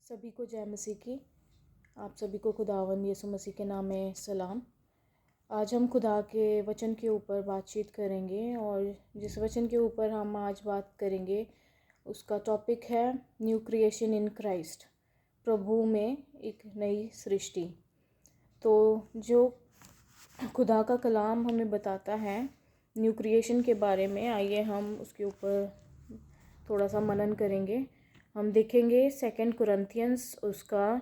सभी को जय मसीह की। आप सभी को खुदावंद यीशु मसीह के नाम में सलाम। आज हम खुदा के वचन के ऊपर बातचीत करेंगे और जिस वचन के ऊपर हम आज बात करेंगे उसका टॉपिक है न्यू क्रिएशन इन क्राइस्ट, प्रभु में एक नई सृष्टि। तो जो खुदा का कलाम हमें बताता है न्यू क्रिएशन के बारे में, आइए हम उसके ऊपर थोड़ा सा मनन करेंगे। हम देखेंगे 2 कुरिन्थियंस उसका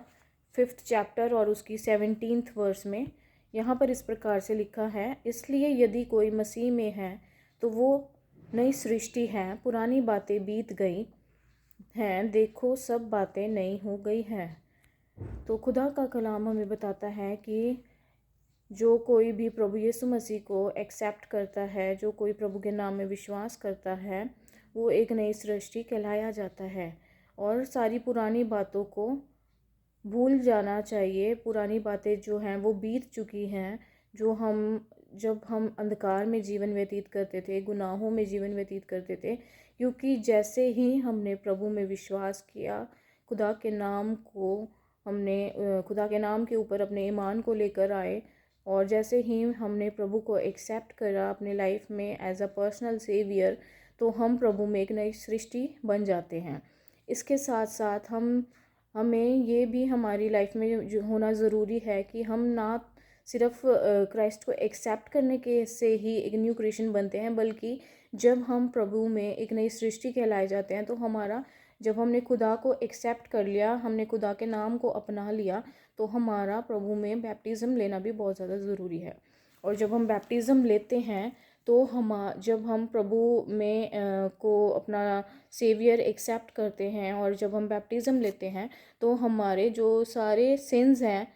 5th चैप्टर और उसकी 17th वर्स में यहाँ पर इस प्रकार से लिखा है, इसलिए यदि कोई मसीह में है तो वो नई सृष्टि है, पुरानी बातें बीत गई हैं, देखो सब बातें नई हो गई हैं। तो खुदा का कलाम हमें बताता है कि जो कोई भी प्रभु यीशु मसीह को एक्सेप्ट करता है, जो कोई प्रभु के नाम में विश्वास करता है, वो एक नई सृष्टि कहलाया जाता है और सारी पुरानी बातों को भूल जाना चाहिए। पुरानी बातें जो हैं वो बीत चुकी हैं। जब हम अंधकार में जीवन व्यतीत करते थे, गुनाहों में जीवन व्यतीत करते थे, क्योंकि जैसे ही हमने प्रभु में विश्वास किया, खुदा के नाम के ऊपर अपने ईमान को लेकर आए और जैसे ही हमने प्रभु को एक्सेप्ट करा अपने लाइफ में एज अ पर्सनल सेवियर, तो हम प्रभु में एक नई सृष्टि बन जाते हैं। इसके साथ साथ हमें ये भी हमारी लाइफ में जो होना ज़रूरी है कि हम ना सिर्फ क्राइस्ट को एक्सेप्ट करने के से ही एक न्यू क्रिएशन बनते हैं, बल्कि जब हम प्रभु में एक नई सृष्टि कहलाए जाते हैं तो जब हमने खुदा को एक्सेप्ट कर लिया, हमने खुदा के नाम को अपना लिया, तो हमारा प्रभु में बैप्टिज़म लेना भी बहुत ज़्यादा ज़रूरी है। और जब हम बैप्टिज़म लेते हैं तो जब हम प्रभु में को अपना सेवियर एक्सेप्ट करते हैं और जब हम बैप्टिज़म लेते हैं तो हमारे जो सारे सिंस हैं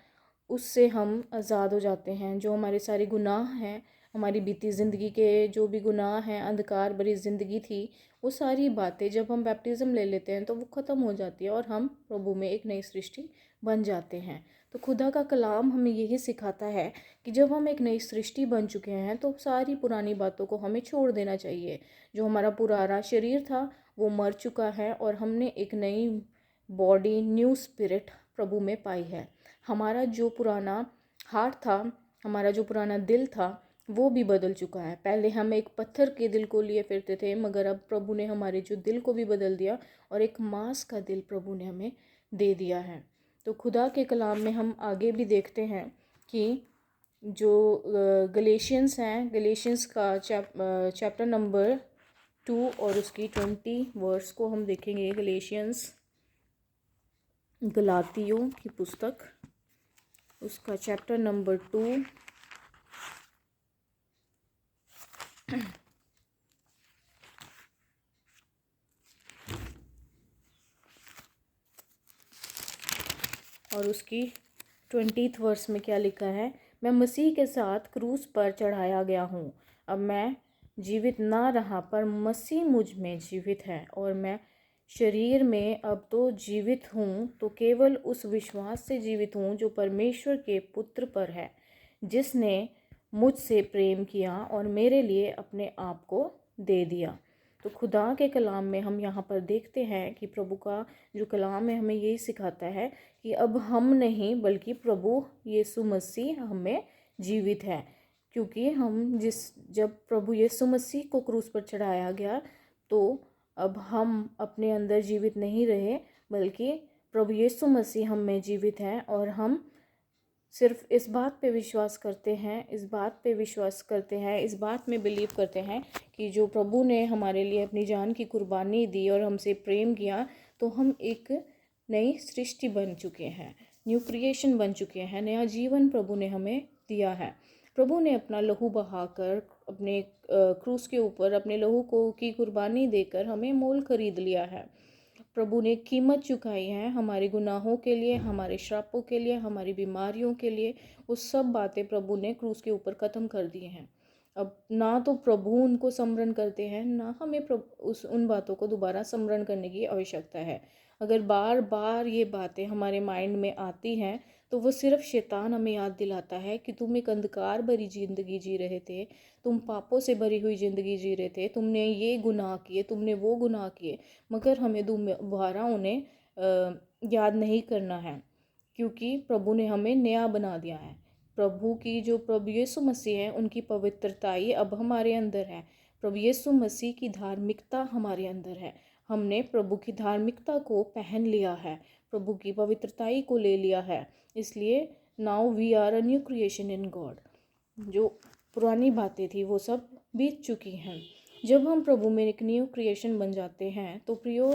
उससे हम आज़ाद हो जाते हैं। जो हमारे सारे गुनाह हैं, हमारी बीती ज़िंदगी के जो भी गुनाह हैं, अंधकार भरी ज़िंदगी थी, वो सारी बातें जब हम बैप्टिज़म ले लेते हैं तो वो ख़त्म हो जाती है और हम प्रभु में एक नई सृष्टि बन जाते हैं। तो खुदा का कलाम हमें यही सिखाता है कि जब हम एक नई सृष्टि बन चुके हैं तो सारी पुरानी बातों को हमें छोड़ देना चाहिए। जो हमारा पुराना शरीर था वो मर चुका है और हमने एक नई बॉडी, न्यू स्पिरिट प्रभु में पाई है। हमारा जो पुराना हार्ट था, हमारा जो पुराना दिल था, वो भी बदल चुका है। पहले हम एक पत्थर के दिल को लिए फिरते थे, मगर अब प्रभु ने हमारे जो दिल को भी बदल दिया और एक मांस का दिल प्रभु ने हमें दे दिया है। तो खुदा के कलाम में हम आगे भी देखते हैं कि जो गलेशियंस हैं, गलेशियंस का चैप्टर नंबर 2 और उसकी 20 वर्स को हम देखेंगे। गलातियों की पुस्तक, उसका चैप्टर नंबर 2 और उसकी 20th वर्स में क्या लिखा है, मैं मसीह के साथ क्रूस पर चढ़ाया गया हूँ। अब मैं जीवित ना रहा पर मसीह मुझ में जीवित है और मैं शरीर में अब तो जीवित हूँ तो केवल उस विश्वास से जीवित हूँ जो परमेश्वर के पुत्र पर है, जिसने मुझसे प्रेम किया और मेरे लिए अपने आप को दे दिया। तो खुदा के कलाम में हम यहाँ पर देखते हैं कि प्रभु का जो कलाम है हमें यही सिखाता है कि अब हम नहीं बल्कि प्रभु यीशु मसीह हमें जीवित है। क्योंकि जब प्रभु यीशु मसीह को क्रूस पर चढ़ाया गया तो अब हम अपने अंदर जीवित नहीं रहे, बल्कि प्रभु यीशु मसीह हम में जीवित है और हम सिर्फ इस बात पे विश्वास करते हैं, इस बात में बिलीव करते हैं कि जो प्रभु ने हमारे लिए अपनी जान की कुर्बानी दी और हमसे प्रेम किया, तो हम एक नई सृष्टि बन चुके हैं, न्यू क्रिएशन बन चुके हैं। नया जीवन प्रभु ने हमें दिया है। प्रभु ने अपना लहू बहाकर अपने क्रूस के ऊपर अपने लहू को की कुर्बानी देकर हमें मोल खरीद लिया है। प्रभु ने कीमत चुकाई है हमारे गुनाहों के लिए, हमारे श्रापों के लिए, हमारी बीमारियों के लिए। वो सब बातें प्रभु ने क्रूस के ऊपर ख़त्म कर दी हैं। अब ना तो प्रभु उनको स्मरण करते हैं, ना हमें उन बातों को दोबारा स्मरण करने की आवश्यकता है। अगर बार बार ये बातें हमारे माइंड में आती हैं तो वो सिर्फ शैतान हमें याद दिलाता है कि तुम एक अंधकार भरी ज़िंदगी जी रहे थे, तुम पापों से भरी हुई ज़िंदगी जी रहे थे, तुमने ये गुनाह किए, तुमने वो गुनाह किए, मगर हमें दोबारा उन्हें याद नहीं करना है, क्योंकि प्रभु ने हमें नया बना दिया है। प्रभु यीशु मसीह है, उनकी पवित्रता ये अब हमारे अंदर है। प्रभु यीशु मसीह की धार्मिकता हमारे अंदर है। हमने प्रभु की धार्मिकता को पहन लिया है, प्रभु की पवित्रताई को ले लिया है। इसलिए now we are a new creation in God. जो पुरानी बातें थी वो सब बीत चुकी हैं। जब हम प्रभु में एक न्यू क्रिएशन बन जाते हैं तो प्रियो,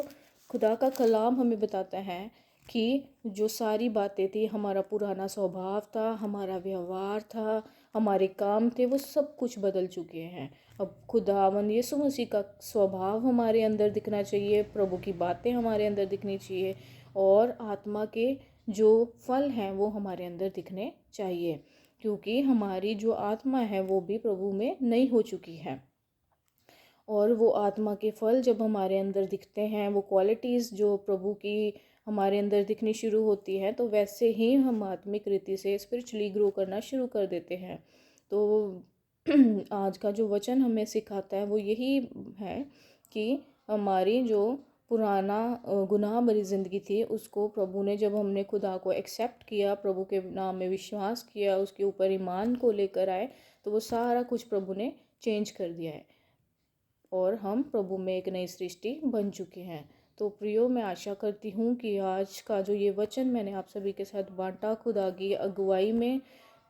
खुदा का कलाम हमें बताता है कि जो सारी बातें थी, हमारा पुराना स्वभाव था, हमारा व्यवहार था, हमारे काम थे, वो सब कुछ बदल चुके हैं। अब खुदावंद यीशु मसीह का स्वभाव हमारे अंदर दिखना चाहिए, प्रभु की बातें हमारे अंदर दिखनी चाहिए, और आत्मा के जो फल हैं वो हमारे अंदर दिखने चाहिए, क्योंकि हमारी जो आत्मा है वो भी प्रभु में नई हो चुकी है। और वो आत्मा के फल जब हमारे अंदर दिखते हैं, वो क्वालिटीज़ जो प्रभु की हमारे अंदर दिखनी शुरू होती है, तो वैसे ही हम आत्मिक रीति से स्पिरिचुअली ग्रो करना शुरू कर देते हैं। तो आज का जो वचन हमें सिखाता है वो यही है कि हमारी जो पुराना गुनाह भरी ज़िंदगी थी, उसको प्रभु ने, जब हमने खुदा को एक्सेप्ट किया, प्रभु के नाम में विश्वास किया, उसके ऊपर ईमान को लेकर आए, तो वो सारा कुछ प्रभु ने चेंज कर दिया है और हम प्रभु में एक नई सृष्टि बन चुके हैं। तो प्रियो, मैं आशा करती हूँ कि आज का जो ये वचन मैंने आप सभी के साथ बांटा खुदा की अगुवाई में,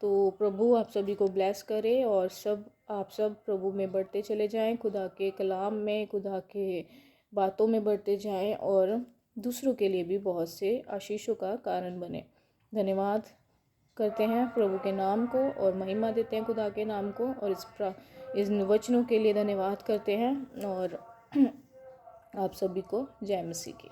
तो प्रभु आप सभी को ब्लेस करे और आप सब प्रभु में बढ़ते चले जाएं, खुदा के कलाम में, खुदा के बातों में बढ़ते जाएं और दूसरों के लिए भी बहुत से आशीषों का कारण बने। धन्यवाद करते हैं प्रभु के नाम को और महिमा देते हैं खुदा के नाम को, और इस वचनों के लिए धन्यवाद करते हैं, और आप सभी को जय मसीह की।